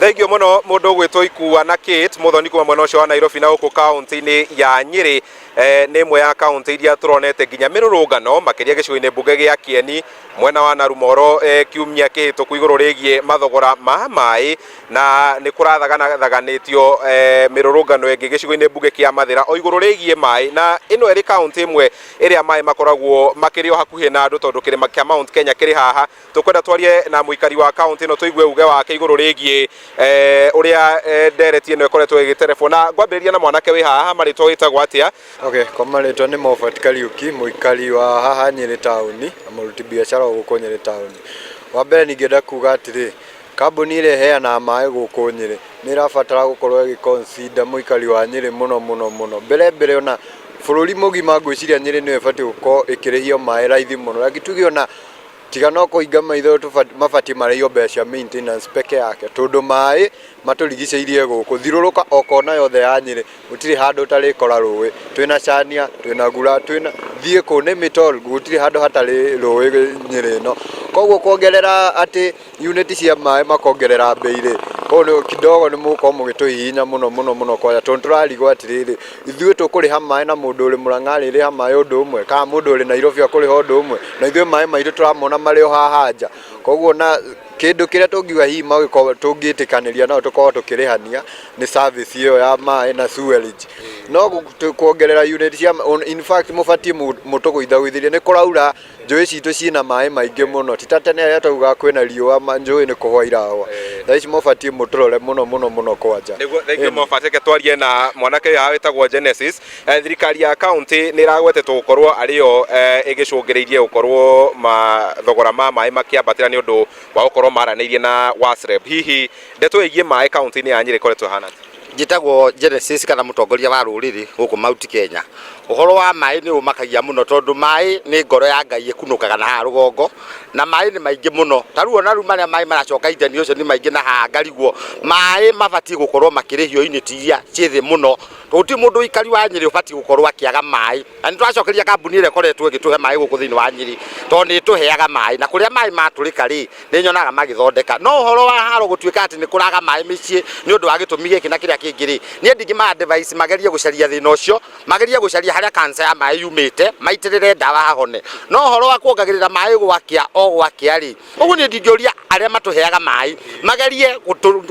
Thengio muno mundu gwitwo Ikuwa na Kate muthoni kuma mwena ucio wa Nairobi na uku kaunti-ini ya Nyeri ni imwe ya kaunti iria turonete nginya mirurungano makiria gicigo-ini mbunge gia Kieni mwena wa Narumoro kiumia kihituku iguru rigie mathogora ma mai na ni kurathaganitio mirurungano ingi gicigo-ini mbunge kia Mathira o iguru rigie mai na ino eri kaunti imwe iria mai makoragwo makirio hakuhi na andu tondu kirima kia Mount Kenya kiri haha tukwenda twarie na muikari wa kaunti ino tuigue uge wake iguru rigie uria ndereti ino ikoretwo igitelefona ngwambiriria na mwanake wi haha maritwo witagwo atia? Okay, kwa maritwo ni Moffat Kariuki, muikari wa haha Nyeri town na muruti biashara guku Nyeri town. Wa mbere ningienda kuga atiri kambuni ile heana mai guku Nyeri ni rabatara gukorwo igiconsider muikari wa Nyeri muno mbere ona bururi mugima ngwiciria Nyeri ni ibati guko ikirihio mai raithi muno lakini ona tiga no kuinga maitho mabati marihio mbeca maintenance peke yake tondu mai maturigiceirie guku thiruruka okona yothe ya Nyeri gutiri handu tari kora ruwi twina Chania twina Gura twina thie ku ni Mitol gutiri handu hatari ruwi Nyeri no koguo kuongerera ati unit cia mai makongerera bei kono kidogo ni muko mugituhinya muno kwa tondu turarigwo atiriri ithuĩ tukuriha mai na mundu uri Murang'a riha mai undu umwe ka mundu uri Nairobi akuriha undu umwe na ithuĩ mai maitu turamona mari o haha nja koguo na kindu kiria tungiuga hi magiko tungitikaniria no tukorwo tukirihania ni service iyo ya mai na sewage no kuongerera unit cia in fact mubati mutuguithagwithirie ni kuraura njui citu ciina mai maingi muno titatene aria tuga kwina riua njui ni kuhwa irawa thaici mubati muturore muno kwanja thengio mubateke twarie na mwanake ya witagwo Genesis thirikari ya county ni iragwetetwo gukorwo ario igicungireirie gukorwo mathogora ma mai makiambatira ni undu wa gukorwo maraniirie na WASREB hihi ndeto igie mai county-ini ya Nyeri koretwo hana njitagwo Genesis kana mutongoria wa ruriri guku Mount Kenya uhoro wa mai ni umakagia muno tondu mai ni ngoro ya Ngai ikunukaga na ha rugongo na mai ni maingi muno taruo na rumania mai maracoka ithani ucio ni maingi na ha ngariguo mai mabati gukorwo makirihio unit iria cithi muno tuti mundu ikari wa Nyeri ubati gukorwo akiaga mai ani twacokeria kambuni ile koretwo igituhe mai guku thiini wa Nyeri to ni tuheaga mai na kuria mai maturika ri ni nyonaga magithondeka no uhoro wa haro gutuika ati ni kuraga mai micii ni undu wa gitumi giki na kiria kingiri ni ndingima advice magerie gucaria thina ucio magerie gucaria haria cancer ya mai yumite maitirire ndawa hahone no uhoro wa kuongagirira mai gwakia o gwakia ri ugu ni ndingioria aria matuheaga mai magerie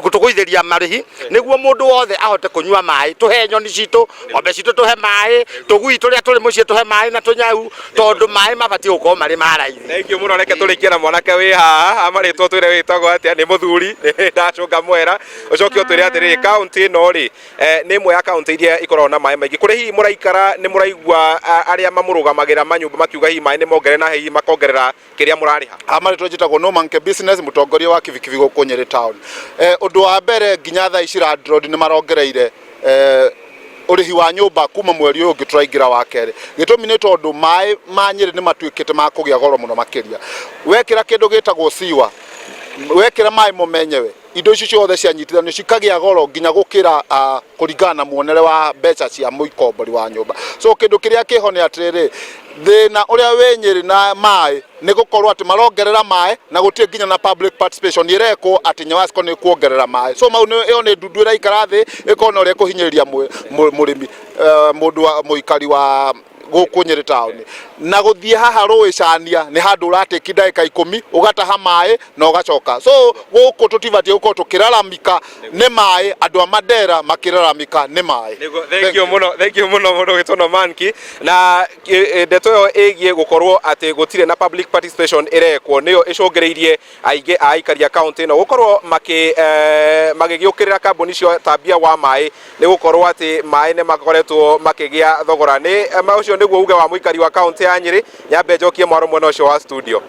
gutuguithiria marihi niguo mundu wothe ahote kunyua mai tuhe nyoni citu ng'ombe citu tuhe mai tugui turia turi mucii tuhe mai na tunyau tondu mai mabati gukorwo mari maraithi. Thengio muno reke turikie na mwanake wi haha amaritwo twire witagwo atia ni muthuri ndacunga mwera ucokio twire atiri county no ri ni imwe ya county iria ikoragwo na mai maingi kuri hihi muraikara ni muraigua aria mamurugamagira manyumba makiuga hihi mai ni mongere na hihi makongerera kiria murariha amaritwo njitagwo no manke business mutongoria wa kivikivi guku Nyeri town undu wa mbere nginya thaa ici landlord ni marongereire urihi wa nyumba kuma mweri uyu turaingira wa keri gitumi ni tondu mai ma Nyeri ni matuikite ma kugia goro muno makiria wekira kindu gitagwo siwa wekira mai mumenyewe indo icio ciothe cianyitithanio cikagia goro nginya gukira kuringana na muonere wa mbeca cia muikombori wa nyumba so kindu kiria kiho ni atiriri thina uria we Nyeri na mai ni gukorwo ati marongerera mai na gutie nginya na public participation ireko ati Nyawasco ni kuongerera mai so mau iyo ni ndundu ira ikara thi ikona uria kuhinyiriria murimi mundu wa muikari wa guku Nyeri town na guthie haha ruicania ni handu uratiki ndagika 10 ugataha mai na ugacoka so guku tutibatie gukorwo tukiraramika ni mai andu a Mandera makiraramika ni mai. Thengio muno mundu gitono manki na ndeto yo igie gukorwo ati gutire na public participation irekwo niyo icungireirie aige aikari county no gukorwo magigiukirira kambuni cio tabia wa mai ni gukorwo ati mai ni makoretwo makigia thogora ni ucio niguo uge wa muikari wa county ya Nyeri nyambe njokie mwaro mwena ucio wa studio.